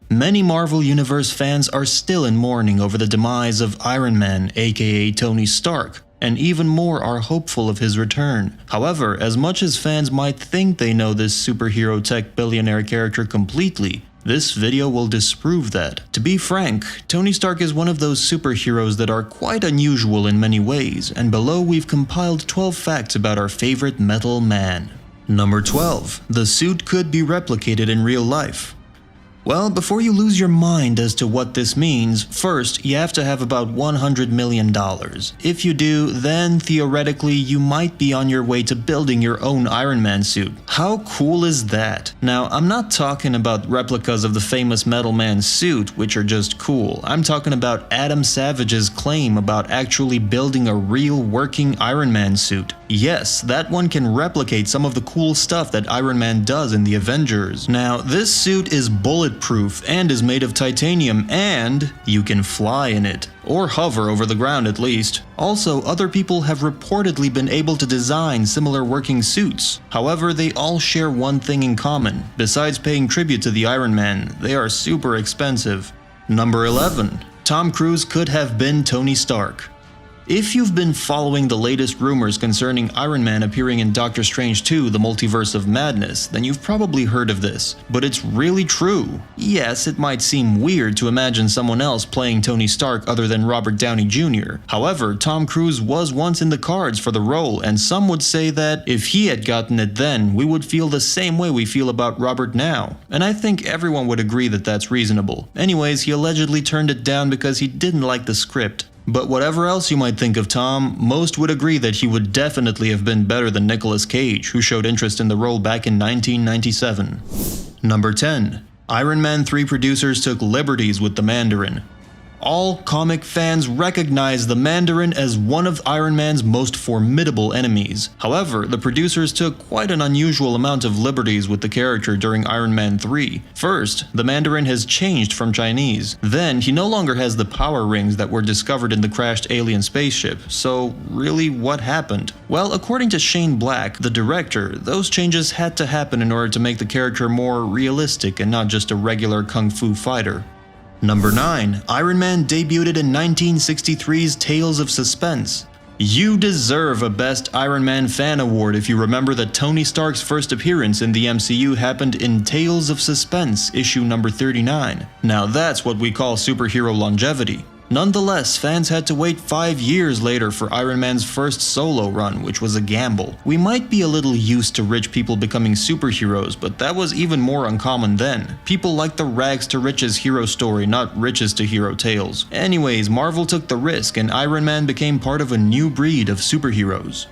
Many Marvel Universe fans are still in mourning over the demise of Iron Man, aka Tony Stark, and even more are hopeful of his return. However, as much as fans might think they know this superhero tech billionaire character completely, this video will disprove that. To be frank, Tony Stark is one of those superheroes that are quite unusual in many ways, and below we've compiled 12 facts about our favorite metal man. Number 12. The suit could be replicated in real life. Well, before you lose your mind as to what this means, first, you have to have about $100 million. If you do, then theoretically you might be on your way to building your own Iron Man suit. How cool is that? Now, I'm not talking about replicas of the famous Metal Man suit, which are just cool. I'm talking about Adam Savage's claim about actually building a real working Iron Man suit. Yes, that one can replicate some of the cool stuff that Iron Man does in the Avengers. Now, this suit is bulletproof and is made of titanium, and you can fly in it. Or hover over the ground at least. Also, other people have reportedly been able to design similar working suits. However, they all share one thing in common. Besides paying tribute to the Iron Man, they are super expensive. Number 11. Tom Cruise could have been Tony Stark. If you've been following the latest rumors concerning Iron Man appearing in Doctor Strange 2: The Multiverse of Madness, then you've probably heard of this, but it's really true. Yes, it might seem weird to imagine someone else playing Tony Stark other than Robert Downey Jr. However, Tom Cruise was once in the cards for the role, and some would say that if he had gotten it then, we would feel the same way we feel about Robert now. And I think everyone would agree that that's reasonable. Anyways, he allegedly turned it down because he didn't like the script. But whatever else you might think of Tom, most would agree that he would definitely have been better than Nicolas Cage, who showed interest in the role back in 1997. Number 10. Iron Man 3 producers took liberties with the Mandarin. All comic fans recognize the Mandarin as one of Iron Man's most formidable enemies. However, the producers took quite an unusual amount of liberties with the character during Iron Man 3. First, the Mandarin has changed from Chinese. Then, he no longer has the power rings that were discovered in the crashed alien spaceship. So, really, what happened? Well, according to Shane Black, the director, those changes had to happen in order to make the character more realistic and not just a regular kung fu fighter. Number 9. Iron Man debuted in 1963's Tales of Suspense. You deserve a Best Iron Man Fan Award if you remember that Tony Stark's first appearance in the MCU happened in Tales of Suspense, issue number 39. Now that's what we call superhero longevity. Nonetheless, fans had to wait 5 years later for Iron Man's first solo run, which was a gamble. We might be a little used to rich people becoming superheroes, but that was even more uncommon then. People liked the rags to riches hero story, not riches to hero tales. Anyways, Marvel took the risk and Iron Man became part of a new breed of superheroes.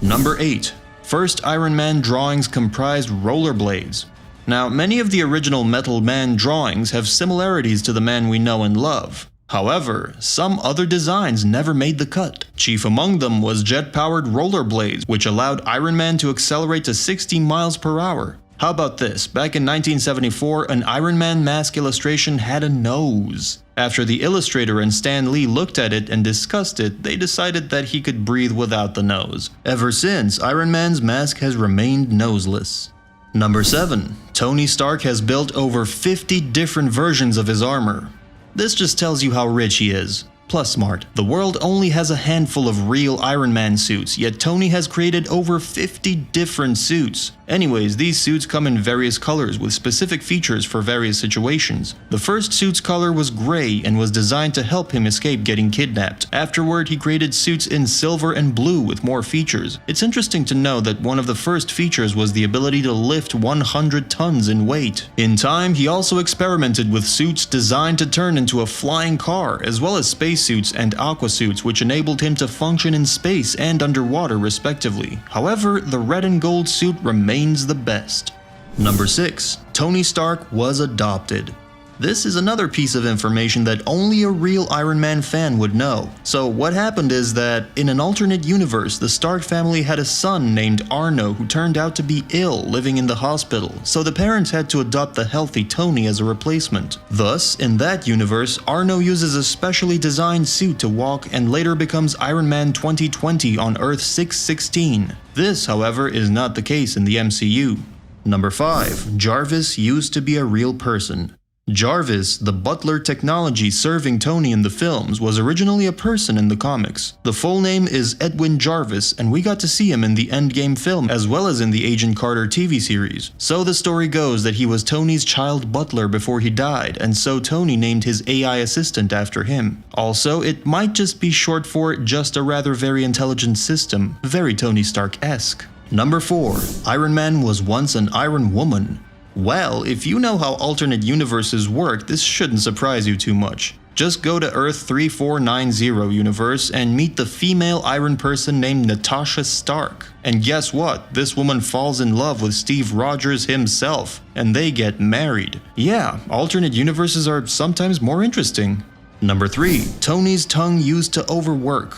Number 8. First Iron Man drawings comprised rollerblades. Now, many of the original Metal Man drawings have similarities to the man we know and love. However, some other designs never made the cut. Chief among them was jet-powered rollerblades, which allowed Iron Man to accelerate to 60 miles per hour. How about this? Back in 1974, an Iron Man mask illustration had a nose. After the illustrator and Stan Lee looked at it and discussed it, they decided that he could breathe without the nose. Ever since, Iron Man's mask has remained noseless. Number 7. Tony Stark has built over 50 different versions of his armor. This just tells you how rich he is. Plus smart. The world only has a handful of real Iron Man suits, yet Tony has created over 50 different suits. Anyways, these suits come in various colors with specific features for various situations. The first suit's color was gray and was designed to help him escape getting kidnapped. Afterward, he created suits in silver and blue with more features. It's interesting to know that one of the first features was the ability to lift 100 tons in weight. In time, he also experimented with suits designed to turn into a flying car, as well as spacesuits and aquasuits, which enabled him to function in space and underwater respectively. However, the red and gold suit remains the best. Number 6. Tony Stark was adopted. This is another piece of information that only a real Iron Man fan would know. So what happened is that, in an alternate universe, the Stark family had a son named Arno who turned out to be ill, living in the hospital, so the parents had to adopt the healthy Tony as a replacement. Thus, in that universe, Arno uses a specially designed suit to walk and later becomes Iron Man 2020 on Earth 616. This, however, is not the case in the MCU. Number 5. Jarvis used to be a real person. Jarvis, the butler technology serving Tony in the films, was originally a person in the comics. The full name is Edwin Jarvis, and we got to see him in the Endgame film as well as in the Agent Carter TV series. So the story goes that he was Tony's child butler before he died, and so Tony named his AI assistant after him. Also, it might just be short for just a rather very intelligent system, very Tony Stark-esque. Number 4. Iron Man was once an Iron Woman. Well, if you know how alternate universes work, this shouldn't surprise you too much. Just go to Earth 3490 universe and meet the female Iron person named Natasha Stark. And guess what? This woman falls in love with Steve Rogers himself, and they get married. Yeah, alternate universes are sometimes more interesting. Number 3. Tony's tongue used to overwork.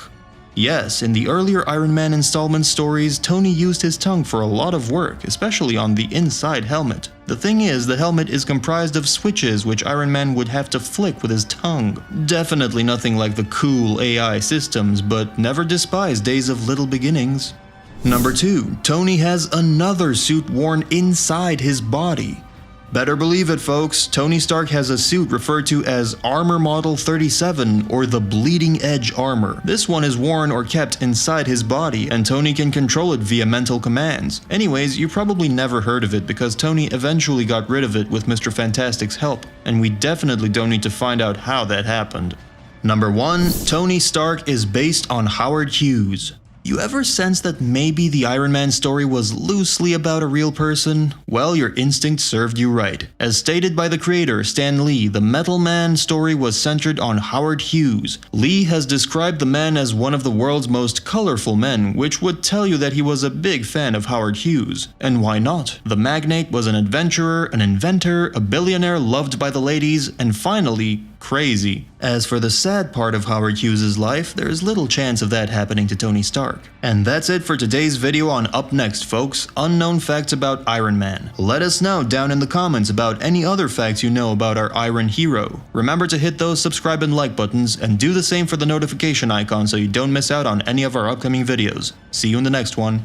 Yes, in the earlier Iron Man installment stories, Tony used his tongue for a lot of work, especially on the inside helmet. The thing is, the helmet is comprised of switches which Iron Man would have to flick with his tongue. Definitely nothing like the cool AI systems, but never despise days of little beginnings. Number 2. Tony has another suit worn inside his body. Better believe it, folks, Tony Stark has a suit referred to as Armor Model 37 or the Bleeding Edge Armor. This one is worn or kept inside his body, and Tony can control it via mental commands. Anyways, you probably never heard of it because Tony eventually got rid of it with Mr. Fantastic's help, and we definitely don't need to find out how that happened. Number 1. Tony Stark is based on Howard Hughes. You ever sense that maybe the Iron Man story was loosely about a real person? Well, your instinct served you right. As stated by the creator, Stan Lee, the Metal Man story was centered on Howard Hughes. Lee has described the man as one of the world's most colorful men, which would tell you that he was a big fan of Howard Hughes. And why not? The magnate was an adventurer, an inventor, a billionaire loved by the ladies, and finally, crazy. As for the sad part of Howard Hughes' life, there's little chance of that happening to Tony Stark. And that's it for today's video on Up Next, folks. Unknown facts about Iron Man. Let us know down in the comments about any other facts you know about our Iron hero. Remember to hit those subscribe and like buttons, and do the same for the notification icon so you don't miss out on any of our upcoming videos. See you in the next one.